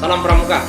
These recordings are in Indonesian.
Salam Pramuka.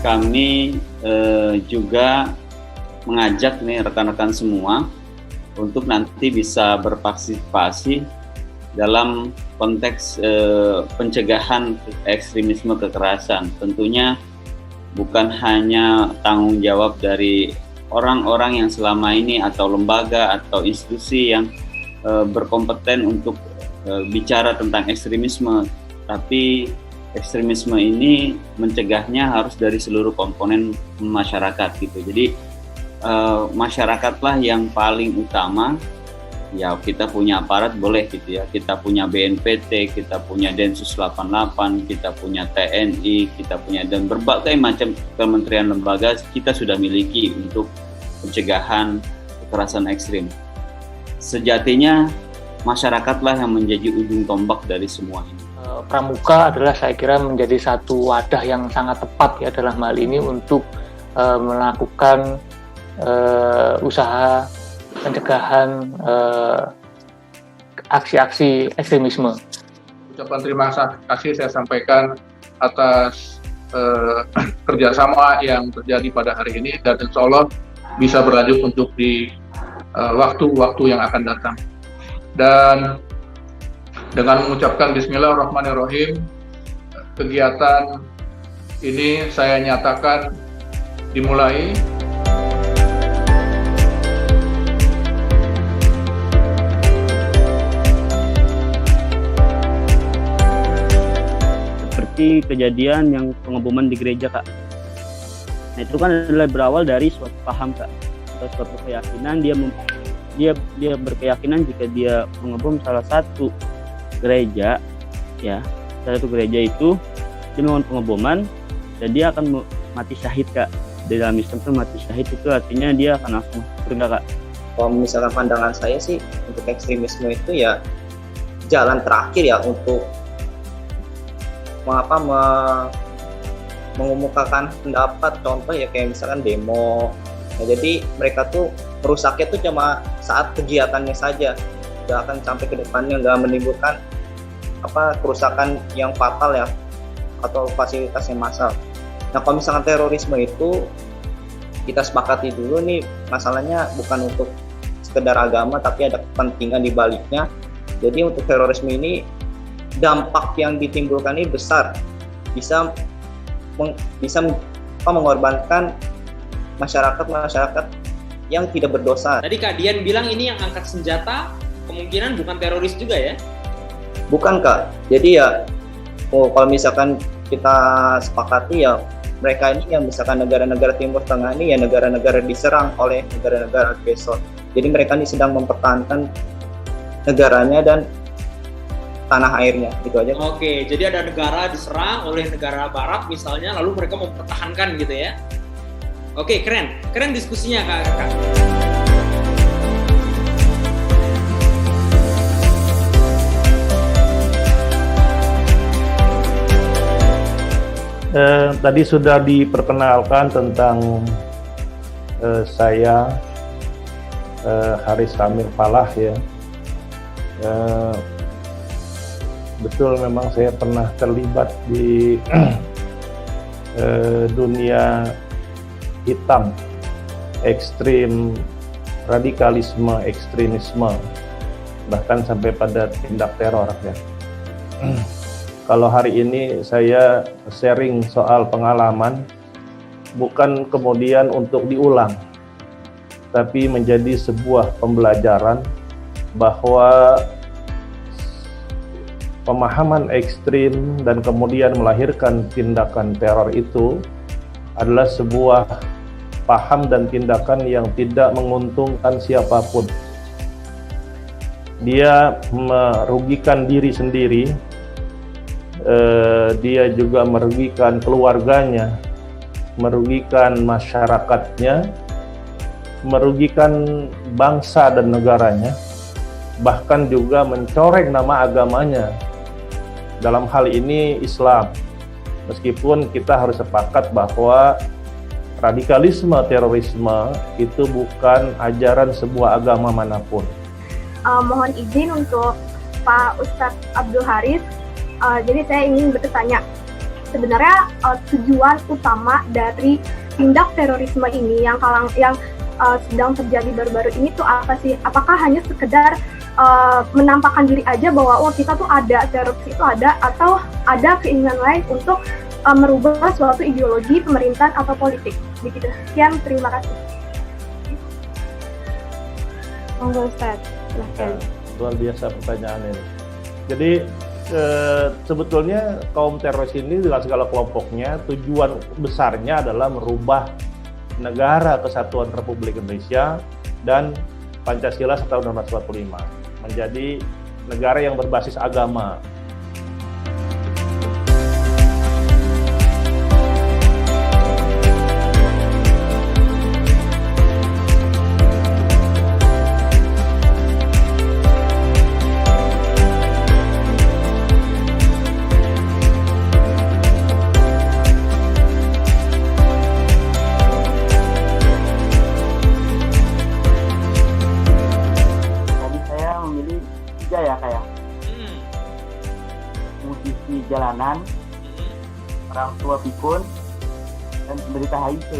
Kami juga mengajak nih rekan-rekan semua untuk nanti bisa berpartisipasi dalam konteks pencegahan ekstremisme kekerasan. Tentunya bukan hanya tanggung jawab dari orang-orang yang selama ini atau lembaga atau institusi yang berkompeten untuk bicara tentang ekstremisme, tapi ekstremisme ini mencegahnya harus dari seluruh komponen masyarakat gitu. Jadi masyarakatlah yang paling utama. Ya kita punya aparat boleh gitu ya. Kita punya BNPT, kita punya Densus 88, kita punya TNI, kita punya dan berbagai macam kementerian lembaga kita sudah miliki untuk pencegahan kekerasan ekstrim. Sejatinya masyarakatlah yang menjadi ujung tombak dari semua ini. Pramuka adalah saya kira menjadi satu wadah yang sangat tepat ya dalam hal ini untuk melakukan usaha pencegahan aksi-aksi ekstremisme. Ucapan terima kasih saya sampaikan atas kerjasama yang terjadi pada hari ini dan insya Allah bisa berlanjut untuk di waktu-waktu yang akan datang. Dan dengan mengucapkan Bismillahirrahmanirrahim, kegiatan ini saya nyatakan dimulai. Seperti kejadian yang pengeboman di gereja, Kak. Nah, itu kan adalah berawal dari suatu paham, Kak, atau suatu keyakinan. Dia berkeyakinan jika dia mengebom salah satu gereja, ya, salah satu gereja itu dia melakukan pengeboman dan dia akan mati syahid, Kak. Di dalam Islam itu mati syahid itu artinya dia akan langsung surga, Kak. Kalau misalkan pandangan saya sih untuk ekstremisme itu ya jalan terakhir ya untuk mengemukakan pendapat, contoh ya kayak misalkan demo. Nah, jadi mereka tuh merusaknya tuh cuma saat kegiatannya saja, nggak akan sampai ke depannya, nggak menimbulkan kerusakan yang fatal ya atau fasilitas yang massal. Nah, kalau misalkan terorisme itu kita sepakati dulu nih, masalahnya bukan untuk sekedar agama tapi ada kepentingan di baliknya. Jadi untuk terorisme ini dampak yang ditimbulkan ini besar, bisa mengorbankan masyarakat yang tidak berdosa. Tadi Kak Dian bilang ini yang angkat senjata kemungkinan bukan teroris juga ya? Bukan, Kak. Jadi ya kalau misalkan kita sepakati ya mereka ini yang misalkan negara-negara Timur Tengah ini ya negara-negara diserang oleh negara-negara agresor. Jadi mereka ini sedang mempertahankan negaranya dan tanah airnya, gitu aja. Oke, jadi ada negara diserang oleh negara barat misalnya, lalu mereka mempertahankan gitu ya. Oke, keren diskusinya Kak. Tadi sudah diperkenalkan tentang saya Haris Ramil Falah ya. Betul, memang saya pernah terlibat di dunia hitam, ekstrim, radikalisme, ekstremisme, bahkan sampai pada tindak teror ya. Kalau hari ini saya sharing soal pengalaman, bukan kemudian untuk diulang, tapi menjadi sebuah pembelajaran bahwa pemahaman ekstrim dan kemudian melahirkan tindakan teror itu adalah sebuah paham dan tindakan yang tidak menguntungkan siapapun. Dia merugikan diri sendiri, dia juga merugikan keluarganya, merugikan masyarakatnya, merugikan bangsa dan negaranya, bahkan juga mencoreng nama agamanya dalam hal ini Islam. Meskipun kita harus sepakat bahwa radikalisme terorisme itu bukan ajaran sebuah agama manapun. Mohon izin untuk Pak Ustadz Abdul Haris. Jadi saya ingin bertanya, sebenarnya tujuan utama dari tindak terorisme ini yang sedang terjadi baru-baru ini tuh apa sih? Apakah hanya sekedar menampakkan diri aja bahwa kita tuh ada, teroris itu ada, atau ada keinginan lain untuk merubah suatu ideologi pemerintahan atau politik? Begitu. Sekian, terima kasih. Monggo Ustaz, silahkan. Luar biasa pertanyaan ini. Jadi sebetulnya kaum teroris ini dengan segala kelompoknya tujuan besarnya adalah merubah negara kesatuan Republik Indonesia dan Pancasila tahun 1945 menjadi negara yang berbasis agama. Musisi jalanan, orang tua pikun, dan penderita HIV.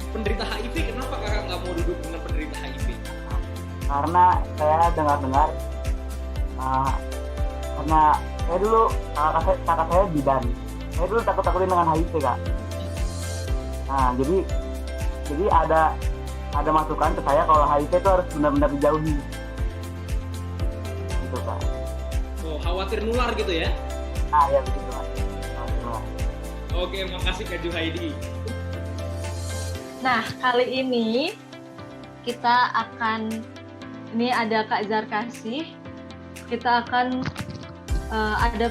Penderita HIV, kenapa kakak nggak mau duduk dengan penderita HIV? Karena saya dengar-dengar, karena saya dulu kakak saya bidan, saya dulu takut-takutin dengan HIV kak. Nah jadi ada masukan ke saya kalau HIV itu harus benar-benar dijauhi. Gitu kak. Oh, khawatir nular gitu ya? Ah ya begitu mas. Oke, makasih Kak Juhaidi. Nah, kali ini kita akan, ini ada Kak Zarkasih, kita akan ada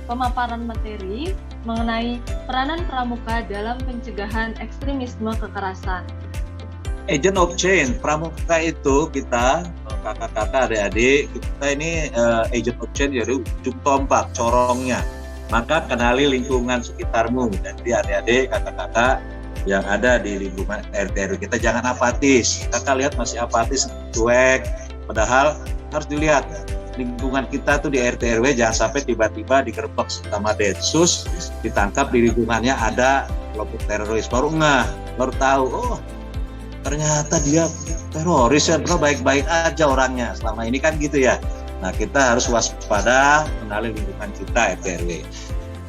pemaparan materi mengenai peranan pramuka dalam pencegahan ekstremisme kekerasan. Agent of Change, pramuka itu kita, kakak-kakak, adik-adik, kita ini agent of change dari ujung tombak, corongnya. Maka kenali lingkungan sekitarmu. Jadi adik-adik, kakak-kakak yang ada di lingkungan RT RW kita jangan apatis. Kakak lihat masih apatis, cuek. Padahal harus dilihat lingkungan kita tuh di RT RW jangan sampai tiba-tiba digerebek sama Densus, ditangkap di lingkungannya ada kelompok teroris. Baru tahu, oh ternyata dia teroris ya, bro, baik-baik aja orangnya. Selama ini kan gitu ya. Nah, kita harus waspada mengenali lingkungan kita RT RW.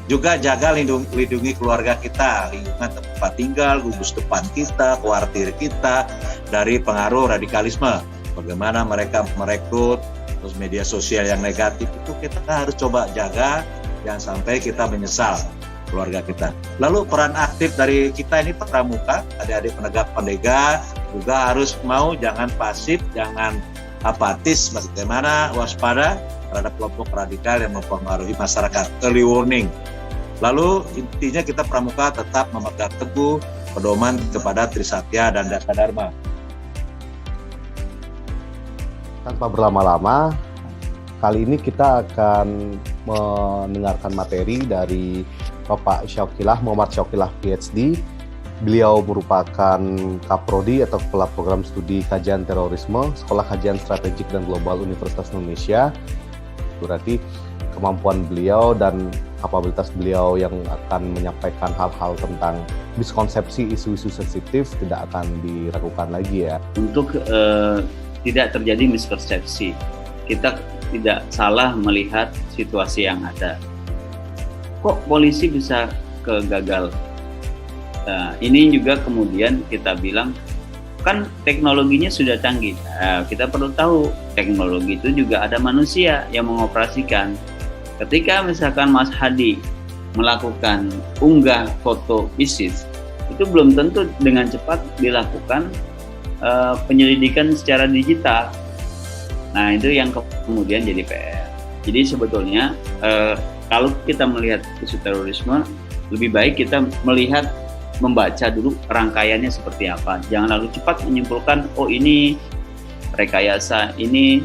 Juga jaga lindungi keluarga kita, lingkungan tempat tinggal, gugus depan kita, kuartir kita dari pengaruh radikalisme. Bagaimana mereka merekrut, terus media sosial yang negatif itu kita harus coba jaga, jangan sampai kita menyesal keluarga kita. Lalu peran aktif dari kita ini pramuka, adik-adik penegak juga harus mau, jangan pasif, jangan apatis, bagaimana waspada terhadap kelompok radikal yang mempengaruhi masyarakat. Early warning. Lalu intinya kita pramuka tetap memegang teguh pedoman kepada Trisatya dan Dasa Dharma. Tanpa berlama-lama, kali ini kita akan mendengarkan materi dari Bapak Syaukilah, Muhammad Syaukilah PhD. Beliau merupakan Kaprodi atau Kepala Program Studi Kajian Terorisme, Sekolah Kajian Strategik dan Global Universitas Indonesia. Berarti kemampuan beliau dan kapabilitas beliau yang akan menyampaikan hal-hal tentang miskonsepsi isu-isu sensitif tidak akan diragukan lagi ya. Untuk tidak terjadi mispersepsi, kita tidak salah melihat situasi yang ada. Kok polisi bisa kegagal? Nah, ini juga kemudian kita bilang, kan teknologinya sudah canggih. Nah, kita perlu tahu teknologi itu juga ada manusia yang mengoperasikan. Ketika misalkan Mas Hadi melakukan unggah foto ISIS, itu belum tentu dengan cepat dilakukan penyelidikan secara digital. Nah, itu yang kemudian jadi PR. Jadi sebetulnya kalau kita melihat isu terorisme, lebih baik kita membaca dulu rangkaiannya seperti apa. Jangan lalu cepat menyimpulkan, oh ini rekayasa, ini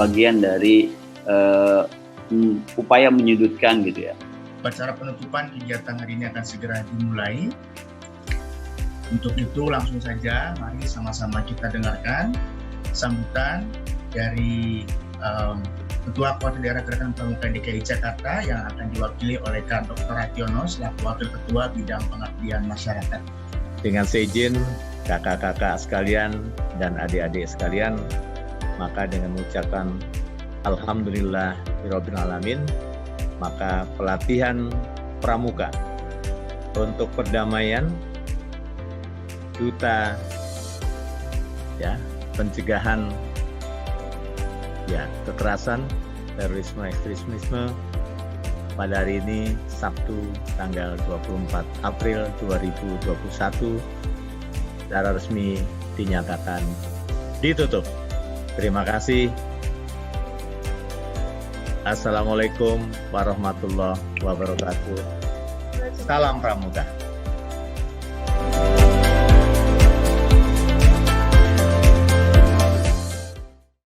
bagian dari upaya menyudutkan gitu ya. Upacara penutupan kegiatan hari ini akan segera dimulai. Untuk itu langsung saja mari sama-sama kita dengarkan sambutan dari Ketua Kepala Daerah Gerakan Pramuka DKI Jakarta yang akan diwakili oleh Kak Dr. Rationo selaku Wakil Ketua Bidang Pengabdian Masyarakat. Dengan seizin kakak-kakak sekalian dan adik-adik sekalian, maka dengan mengucapkan Alhamdulillah Rabbil Alamin, maka pelatihan pramuka untuk perdamaian, duta ya, pencegahan ya kekerasan, terorisme, ekstremisme pada hari ini Sabtu tanggal 24 April 2021 secara resmi dinyatakan ditutup. Terima kasih. Assalamualaikum warahmatullahi wabarakatuh. Salam Pramuka.